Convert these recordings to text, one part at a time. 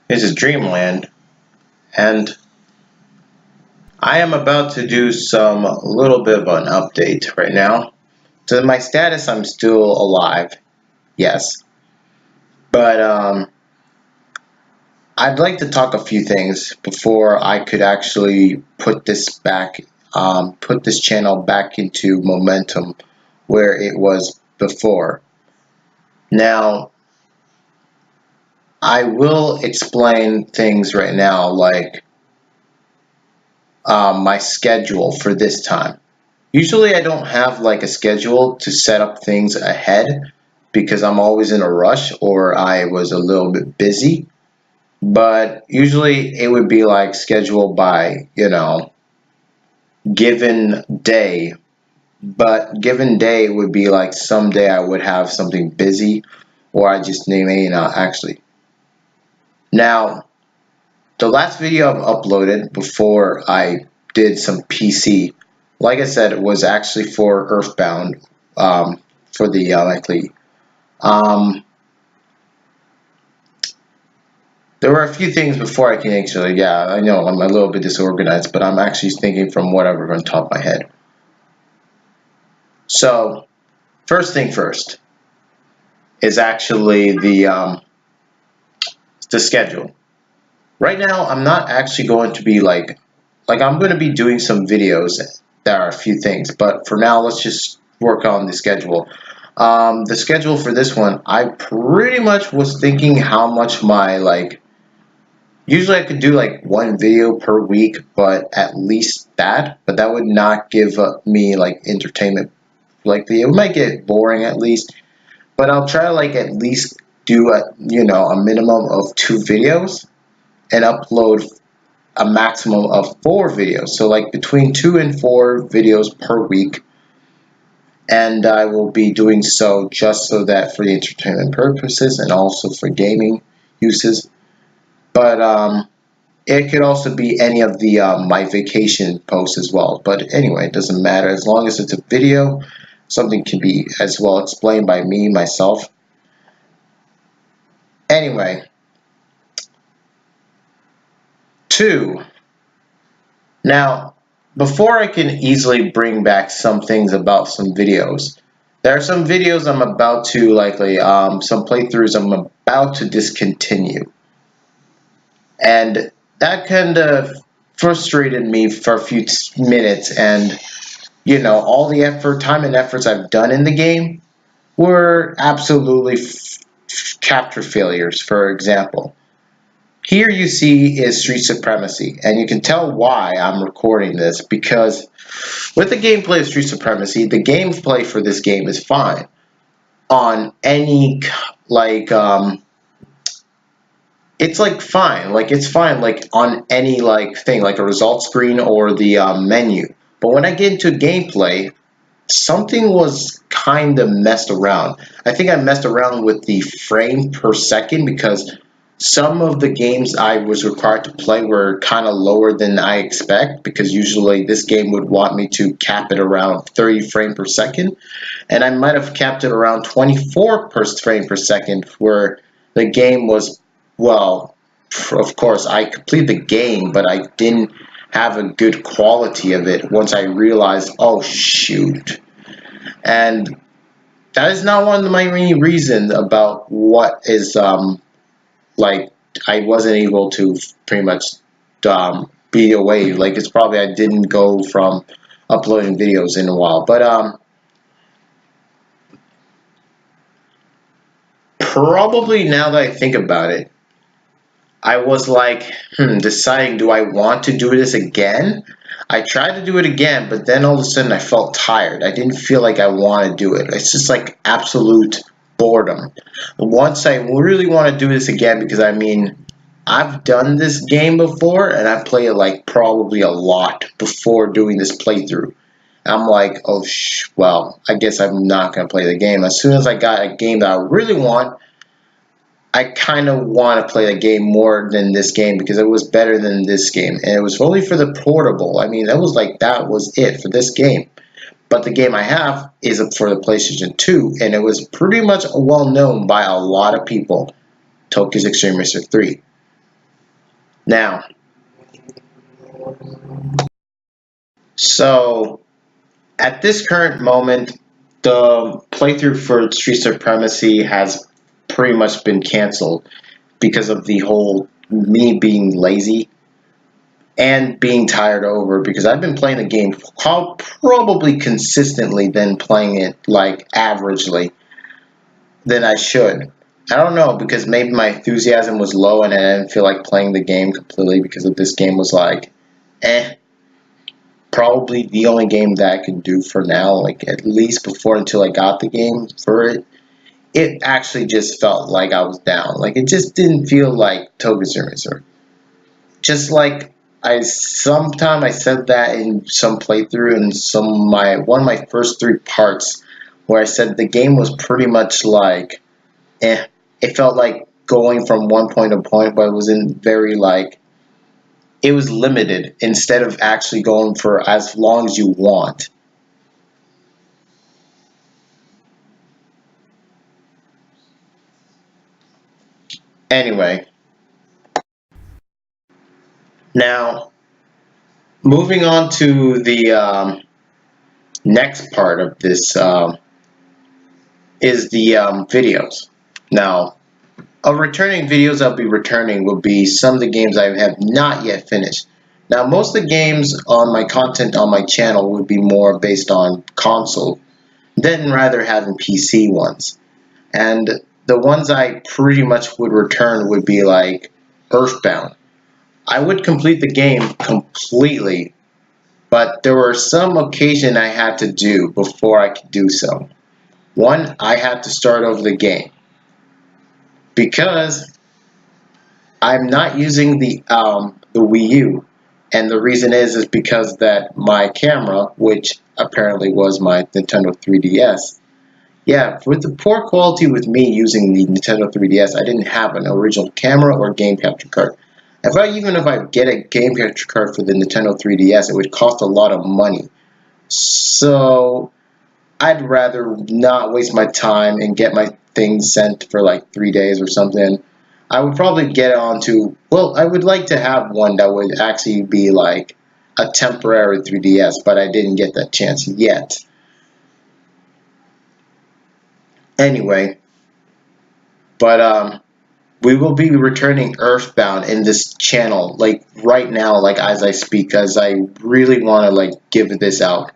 This is Dreamland, and I am about to do some little bit of an update right now. To my status, I'm still alive, yes, but I'd like to talk a few things before I could actually put this back, put this channel back into momentum where it was before. Now, I will explain things right now, like my schedule for this time. Usually I don't have like a schedule to set up things ahead because I'm always in a rush or I was a little bit busy. But usually it would be like scheduled by, given day. But given day would be like someday I would have something busy or I just may not actually. Now, the last video I've uploaded before I did some PC, like I said, it was actually for Earthbound, for the likely. Um, there were a few things before I can actually, yeah, I know I'm a little bit disorganized, but I'm actually thinking from whatever on top of my head. So, first thing first is actually the schedule. Right now, I'm not actually going to be like I'm going to be doing some videos that are a few things, but for now, let's just work on the schedule. The schedule for this one, I pretty much was thinking how much my usually I could do like one video per week, but at least that, but that would not give me like entertainment. It might get boring at least, but I'll try to like at least do a minimum of 2 videos and upload a maximum of 4 videos. So like between 2 and 4 videos per week. And I will be doing so just so that for the entertainment purposes and also for gaming uses. But it could also be any of the my vacation posts as well. But anyway, it doesn't matter as long as it's a video. Something can be as well explained by me myself. Anyway, 2. Now, before I can easily bring back some things about some videos, there are some videos I'm about to likely, some playthroughs I'm about to discontinue. And that kind of frustrated me for a few minutes. And, all the time and efforts I've done in the game were absolutely capture failures, for example. Here you see is Street Supremacy, and you can tell why I'm recording this because with the gameplay of Street Supremacy, the gameplay for this game is fine on any it's like fine, it's fine on any thing like a result screen or the menu. But when I get into gameplay, something was kind of messed around. I think I messed around with the frame per second because some of the games I was required to play were kind of lower than I expect because usually this game would want me to cap it around 30 frames per second, and I might have capped it around 24 per frame per second where the game was, well, of course I completed the game, but I didn't have a good quality of it once I realized, oh shoot. And that is not one of my main reasons about what is I wasn't able to pretty much be away. It's probably I didn't go from uploading videos in a while. But probably now that I think about it, I was deciding, do I want to do this again? I tried to do it again, but then all of a sudden I felt tired. I didn't feel like I want to do it. It's just like absolute boredom. Once I really want to do this again, because I mean, I've done this game before and I played it probably a lot before doing this playthrough. I'm like, oh, well, I guess I'm not going to play the game. As soon as I got a game that I really want, I kind of want to play the game more than this game because it was better than this game. And it was only for the portable. I mean, that was it for this game. But the game I have is for the PlayStation 2, and it was pretty much well known by a lot of people, Tokyo's Extreme Racer 3. Now, so at this current moment, the playthrough for Street Supremacy has pretty much been canceled because of the whole me being lazy and being tired over, because I've been playing the game probably consistently than playing it like averagely than I should. I don't know, because maybe my enthusiasm was low and I didn't feel like playing the game completely, because of this game was like, eh, probably the only game that I could do for now, like at least before until I got the game for it. It actually just felt like I was down. Like it just didn't feel like Tokuzumism. Just like I said that in some playthrough and one of my first three parts where I said the game was pretty much like eh. It felt like going from one point to point, but it wasn't very like it was limited instead of actually going for as long as you want. Anyway, now moving on to the next part of this is the videos. Now, of returning videos I'll be returning will be some of the games I have not yet finished. Now, most of the games on my content on my channel would be more based on console than rather having PC ones. And the ones I pretty much would return would be like Earthbound. I would complete the game completely, but there were some occasion I had to do before I could do so. One, I had to start over the game because I'm not using the Wii U, and the reason is because that my camera, which apparently was my Nintendo 3DS, yeah, with the poor quality with me using the Nintendo 3DS, I didn't have an original camera or game capture card. Even if I get a game capture card for the Nintendo 3DS, it would cost a lot of money. So I'd rather not waste my time and get my things sent for like 3 days or something. I would probably get onto, well, I would like to have one that would actually be like a temporary 3DS, but I didn't get that chance yet. Anyway, but we will be returning Earthbound in this channel like right now, like as I speak, because I really want to like give this out.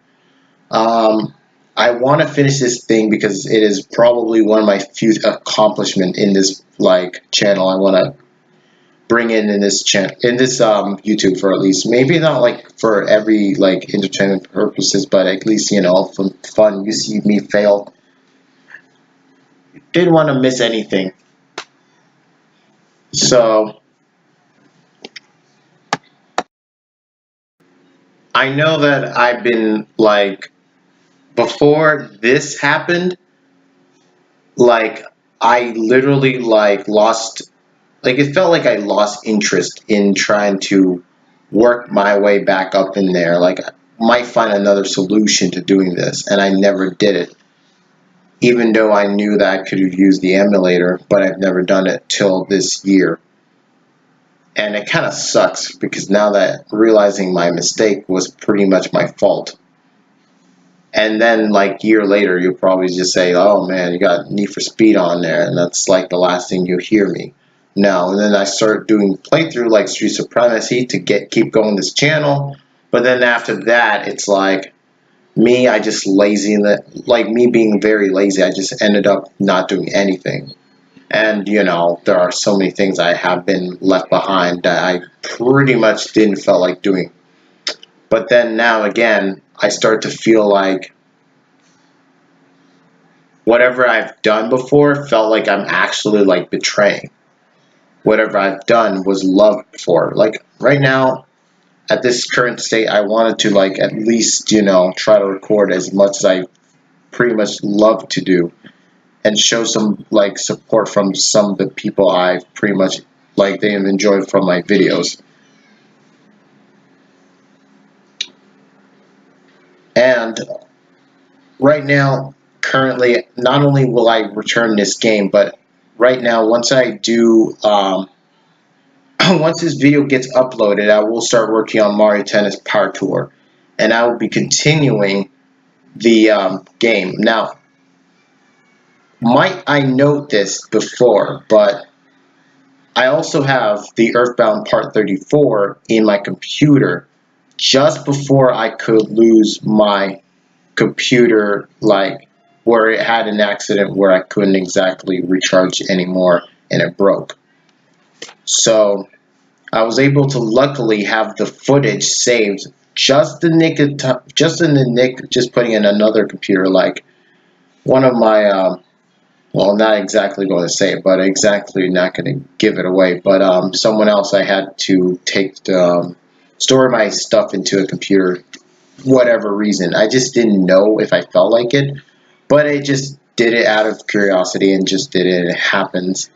Um, I want to finish this thing because it is probably one of my few accomplishments in this like channel. I want to bring in this channel in this YouTube, for at least maybe not like for every like entertainment purposes, but at least for fun. You see me fail. Didn't want to miss anything. So I know that I've been like before this happened, like I literally like lost, like it felt like I lost interest in trying to work my way back up in there. Like I might find another solution to doing this, and I never did it. Even though I knew that I could have used the emulator, but I've never done it till this year. And it kind of sucks because now that realizing my mistake was pretty much my fault. And then like a year later, you'll probably just say, "Oh man, you got Need for Speed on there," and that's like the last thing you hear me. No, and then I start doing playthrough like Street Supremacy to keep going this channel. But then after that, it's like me, I just lazy, like me being very lazy. I just ended up not doing anything. And there are so many things I have been left behind that I pretty much didn't feel like doing. But then now again, I start to feel like whatever I've done before felt like I'm actually like betraying. Whatever I've done was loved for. Like right now, at this current state, I wanted to like at least, try to record as much as I pretty much love to do and show some like support from some of the people I pretty much like they have enjoyed from my videos. And right now, currently, not only will I return this game, but right now, once I do once this video gets uploaded, I will start working on Mario Tennis Power Tour, and I will be continuing the game. Now, might I note this before, but I also have the Earthbound Part 34 in my computer just before I could lose my computer, like where it had an accident where I couldn't exactly recharge anymore and it broke. So I was able to luckily have the footage saved just in the nick, just putting in another computer, like one of my well, not exactly going to say it, but exactly not going to give it away, but someone else, I had to take store my stuff into a computer, whatever reason. I just didn't know if I felt like it, but I just did it out of curiosity and just did it. It happens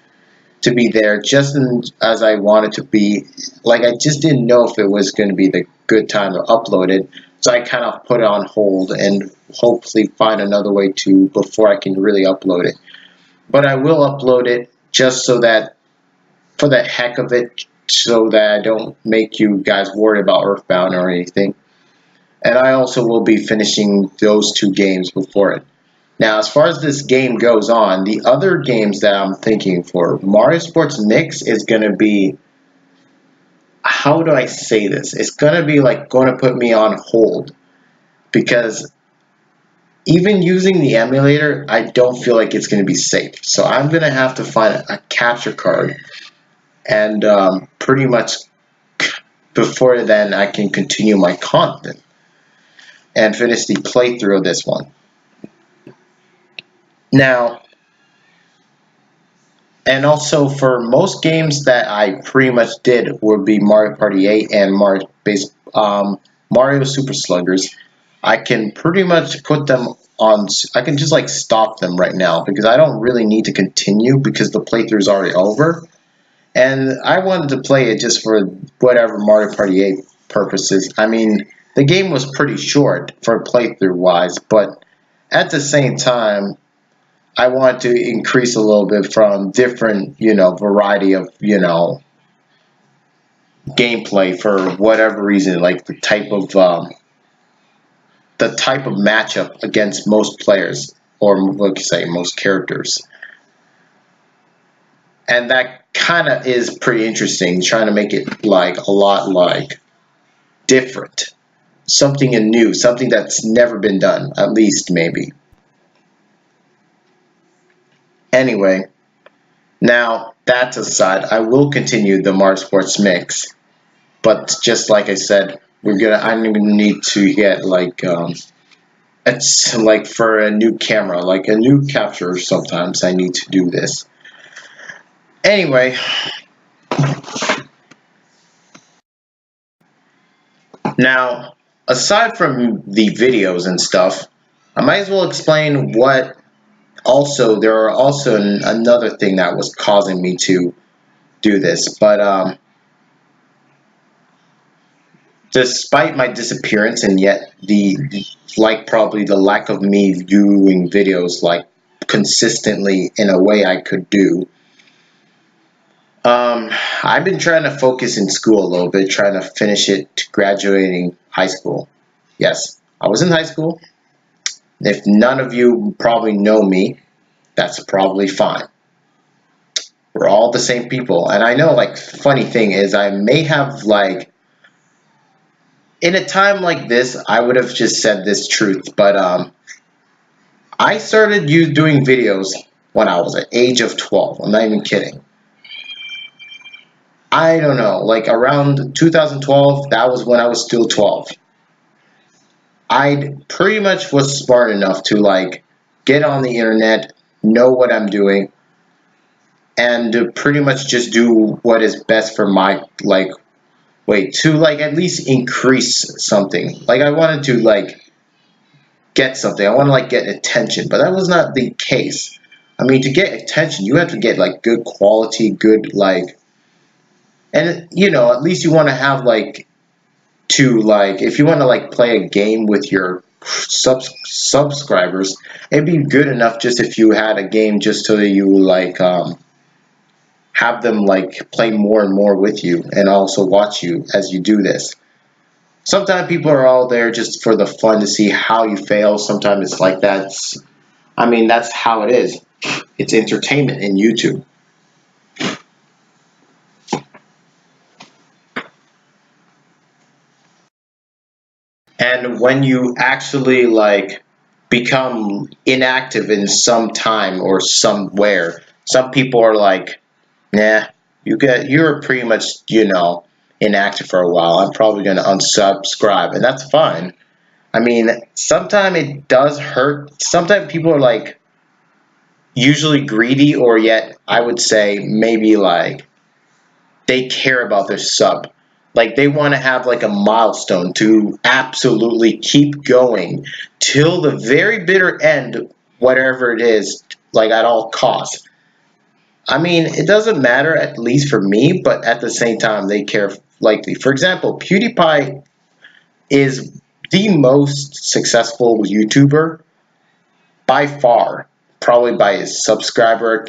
to be there just as I wanted to be. Like, I just didn't know if it was going to be the good time to upload it, so I kind of put it on hold and hopefully find another way to before I can really upload it. But I will upload it just so that, for the heck of it, so that I don't make you guys worried about Earthbound or anything. And I also will be finishing those two games before it. Now, as far as this game goes on, the other games that I'm thinking for Mario Sports Mix is going to be, how do I say this? It's going to be like going to put me on hold, because even using the emulator, I don't feel like it's going to be safe. So I'm going to have to find a capture card, and pretty much before then I can continue my content and finish the playthrough of this one. Now, and also for most games that I pretty much did would be Mario Party 8 and Mario Super Sluggers. I can pretty much put them on, I can just like stop them right now because I don't really need to continue because the playthrough is already over. And I wanted to play it just for whatever Mario Party 8 purposes. I mean, the game was pretty short for playthrough wise, but at the same time, I want to increase a little bit from different, variety of, gameplay for whatever reason, like the type of matchup against most players, or what you say, most characters. And that kind of is pretty interesting, trying to make it like a lot like different, something new, something that's never been done, at least maybe. Anyway, now that's aside, I will continue the Mario Sports Mix, but just like I said, I'm gonna need to get like it's like for a new camera, like a new capture. Sometimes I need to do this. Anyway, now aside from the videos and stuff, I might as well explain what. Also, there are also another thing that was causing me to do this, but despite my disappearance and yet probably the lack of me viewing videos like consistently in a way I could do, I've been trying to focus in school a little bit, trying to finish it to graduating high school. Yes, I was in high school. If none of you probably know me, that's probably fine. We're all the same people. And I know, like, funny thing is, I may have, like, in a time like this, I would have just said this truth, but I started doing videos when I was at the age of 12. I'm not even kidding. I don't know, like around 2012, that was when I was still 12. I pretty much was smart enough to like get on the internet, know what I'm doing, and to pretty much just do what is best for my to like at least increase something. Like I wanted to like get something. I want to like get attention, but that was not the case. I mean, to get attention, you have to get like good quality, good like, and at least you want to have like if you want to like play a game with your subscribers, it'd be good enough just if you had a game just so that you like have them like play more and more with you and also watch you as you do this. Sometimes people are all there just for the fun to see how you fail. Sometimes it's like that's how it is. It's entertainment in YouTube. And when you actually like become inactive in some time or somewhere, some people are like, nah, you're pretty much, inactive for a while. I'm probably gonna unsubscribe, and that's fine. I mean, sometimes it does hurt. Sometimes people are like usually greedy, or yet I would say maybe like they care about their sub. Like they want to have like a milestone to absolutely keep going till the very bitter end, whatever it is, like at all costs. I mean, it doesn't matter, at least for me, but at the same time, they care likely. For example, PewDiePie is the most successful YouTuber by far, probably by his subscriber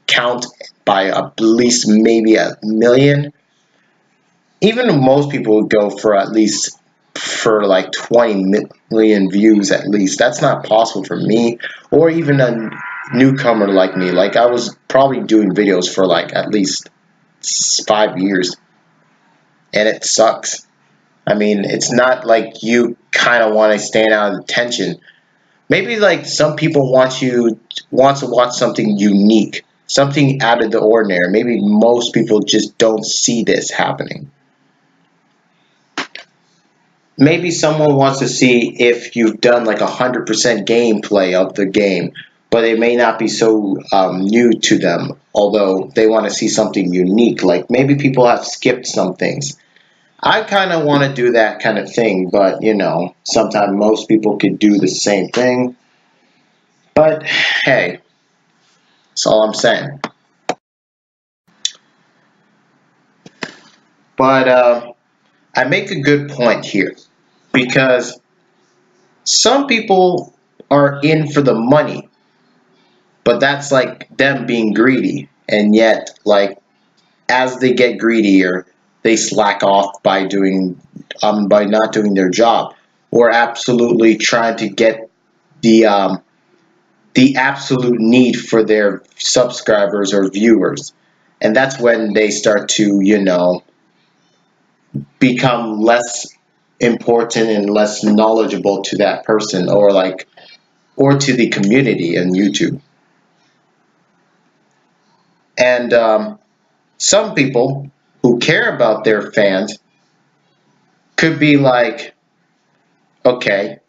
count, by at least maybe a million. Even most people would go for at least for like 20 million views at least. That's not possible for me or even a newcomer like me. Like I was probably doing videos for like at least 5 years, and it sucks. I mean, it's not like you kind of want to stand out of attention. Maybe like some people want to watch something unique, something out of the ordinary. Maybe most people just don't see this happening. Maybe someone wants to see if you've done like 100% gameplay of the game, but it may not be so new to them, although they want to see something unique. Like maybe people have skipped some things. I kind of want to do that kind of thing, but sometimes most people could do the same thing. But hey, that's all I'm saying. But I make a good point here because some people are in for the money, but that's like them being greedy, and yet like as they get greedier, they slack off by not doing their job, or absolutely trying to get the absolute need for their subscribers or viewers, and that's when they start to become less important and less knowledgeable to that person, or to the community in YouTube. And some people who care about their fans could be like, okay,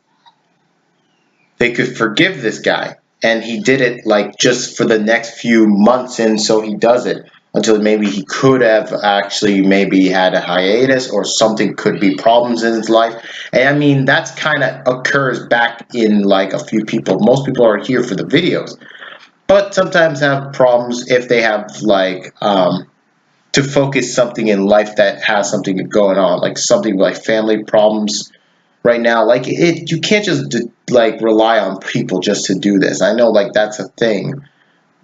they could forgive this guy, and he did it like just for the next few months, and so he does it until maybe he could have actually maybe had a hiatus, or something could be problems in his life. And I mean, that's kind of occurs back in like a few people. Most people are here for the videos, but sometimes have problems if they have like to focus something in life that has something going on, like something like family problems right now. Like you can't just like rely on people just to do this. I know like that's a thing.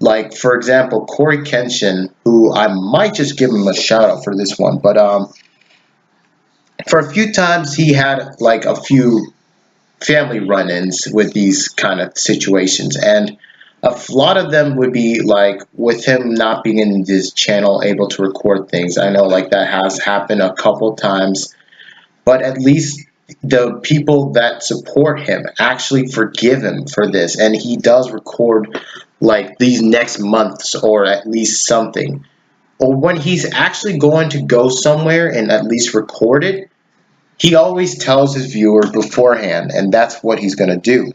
Like for example, Corey Kenshin, who I might just give him a shout out for this one, but for a few times he had like a few family run-ins with these kind of situations, and a lot of them would be like with him not being in this channel able to record things. I know like that has happened a couple times, but at least the people that support him actually forgive him for this, and he does record like these next months or at least something. Or when he's actually going to go somewhere and at least record it, he always tells his viewer beforehand, and that's what he's going to do.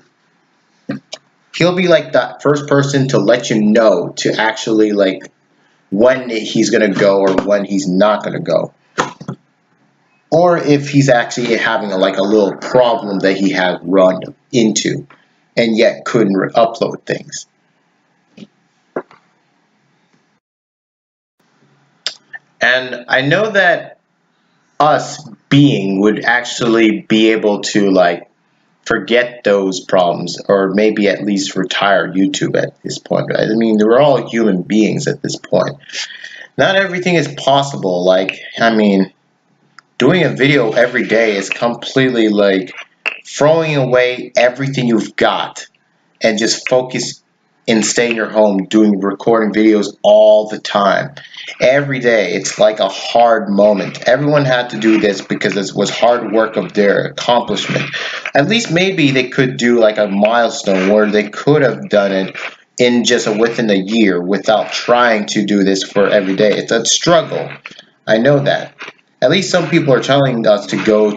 He'll be like that first person to let you know to actually like when he's going to go or when he's not going to go. Or if he's actually having like a little problem that he had run into and yet couldn't upload things. And I know that us being would actually be able to like forget those problems, or maybe at least retire YouTube at this point. I mean, we're all human beings at this point. Not everything is possible. Like, I mean, doing a video every day is completely like throwing away everything you've got and just focus and stay in your home doing recording videos all the time. Every day, it's like a hard moment. Everyone had to do this because it was hard work of their accomplishment. At least maybe they could do like a milestone where they could have done it in just within a year without trying to do this for every day. It's a struggle. I know that. At least some people are telling us to go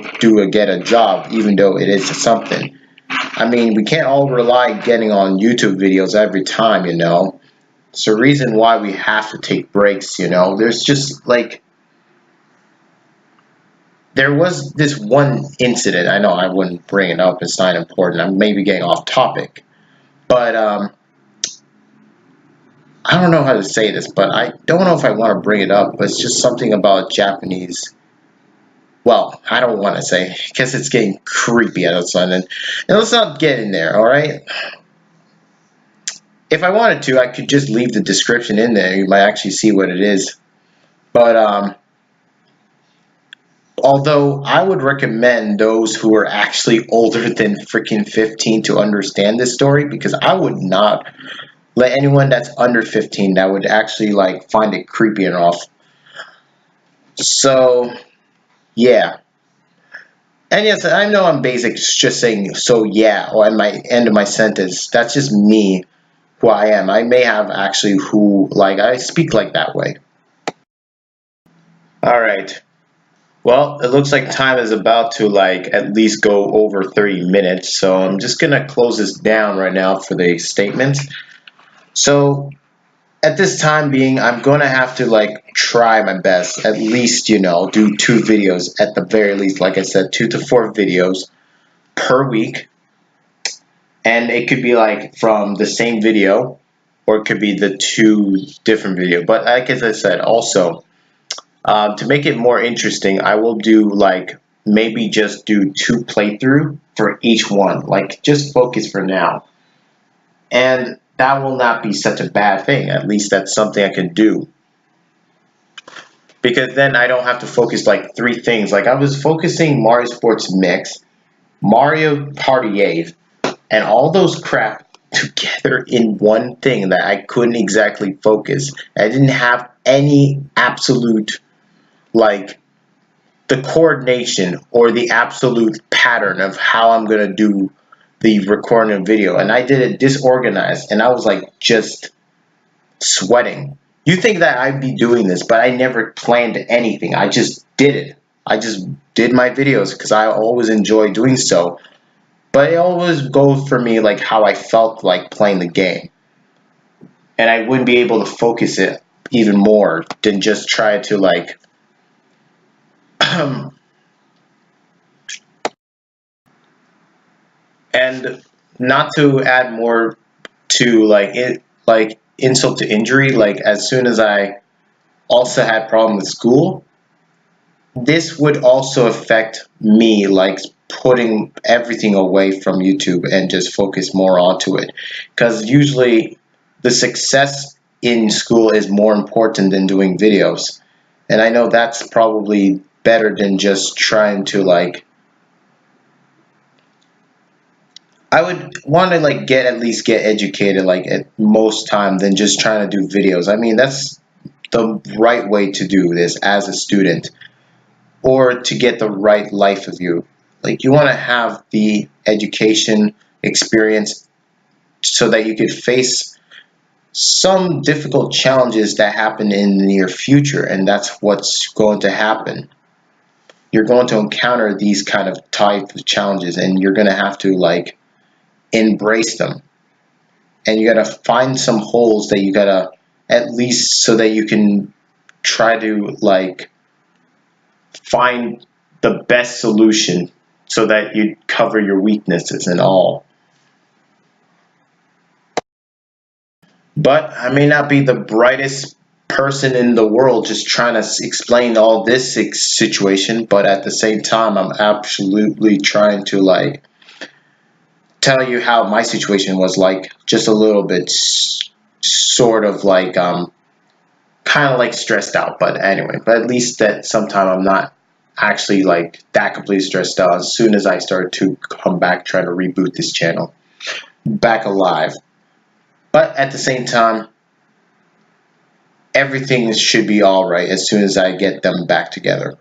get a job, even though it is something. I mean, we can't all rely getting on YouTube videos every time, you know. It's the reason why we have to take breaks, you know. There's just like there was this one incident. I know I wouldn't bring it up. It's not important. I'm maybe getting off topic, but I don't know how to say this, but I don't know if I want to bring it up. But it's just something about Japanese. Well, I don't want to say because it's getting creepy all of a sudden. And let's not get in there, all right? If I wanted to, I could just leave the description in there. You might actually see what it is. But although I would recommend those who are actually older than freaking 15 to understand this story, because I would not let anyone that's under 15 that would actually like find it creepy enough. So yeah. And yes, I know I'm basic just saying so yeah or at my end of my sentence. That's just me who I am. I may have actually who like I speak like that way. All right. Well, it looks like time is about to like at least go over 30 minutes. So I'm just going to close this down right now for the statements. So at this time being, I'm going to have to like try my best, at least, you know, do 2 videos at the very least. Like I said, 2 to 4 videos per week. And it could be like from the same video or it could be the 2 different video. But like as I said, also, to make it more interesting, I will do like maybe just do 2 playthrough for each one. Like just focus for now. And that will not be such a bad thing. At least that's something I can do. Because then I don't have to focus like 3 things. Like I was focusing Mario Sports Mix, Mario Party 8, and all those crap together in one thing that I couldn't exactly focus. I didn't have any absolute like the coordination or the absolute pattern of how I'm gonna do the recording of video, and I did it disorganized, and I was like just sweating. You think that I'd be doing this, but I never planned anything. I just did it. I just did my videos because I always enjoy doing so. But it always goes for me like how I felt like playing the game. And I wouldn't be able to focus it even more than just try to like and not to add more to like it like insult to injury, like as soon as I also had problem with school, this would also affect me like putting everything away from YouTube and just focus more onto it, because usually the success in school is more important than doing videos, and I know that's probably better than just trying to like I would want to like at least get educated like at most time than just trying to do videos. I mean, that's the right way to do this as a student or to get the right life of you. Like you want to have the education experience so that you could face some difficult challenges that happen in the near future, and that's what's going to happen. You're going to encounter these kind of type of challenges and you're going to have to like embrace them, and you got to find some holes that you got to at least so that you can try to like find the best solution so that you cover your weaknesses and all. But I may not be the brightest person in the world just trying to explain all this situation, but at the same time I'm absolutely trying to like tell you how my situation was like just a little bit sort of like kind of like stressed out. But anyway, but at least that sometime I'm not actually like that completely stressed out as soon as I start to come back trying to reboot this channel back alive. But at the same time, everything should be alright as soon as I get them back together.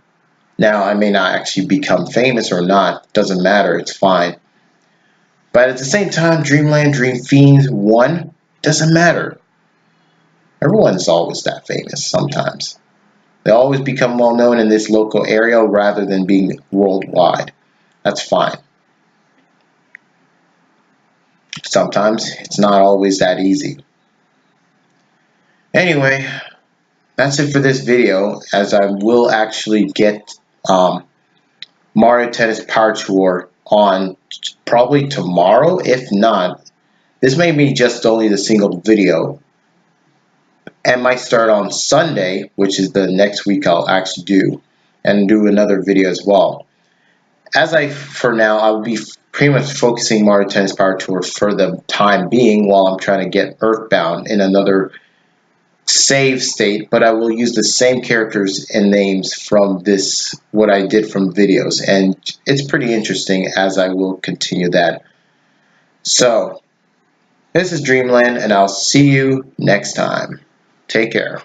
Now, I may not actually become famous or not, doesn't matter, it's fine. But at the same time, Dreamland Dream Fiend 1 doesn't matter. Everyone's always that famous sometimes. They always become well known in this local area rather than being worldwide. That's fine. Sometimes it's not always that easy. Anyway, that's it for this video, as I will actually get Mario Tennis Power Tour on probably tomorrow. If not, this may be just only the single video and might start on Sunday, which is the next week I'll actually do, and do another video as well. For now, I'll be pretty much focusing Mario Tennis Power Tour for the time being while I'm trying to get Earthbound in another save state, but I will use the same characters and names from this, what I did from videos, and it's pretty interesting as I will continue that. So, this is Dreamland, and I'll see you next time. Take care.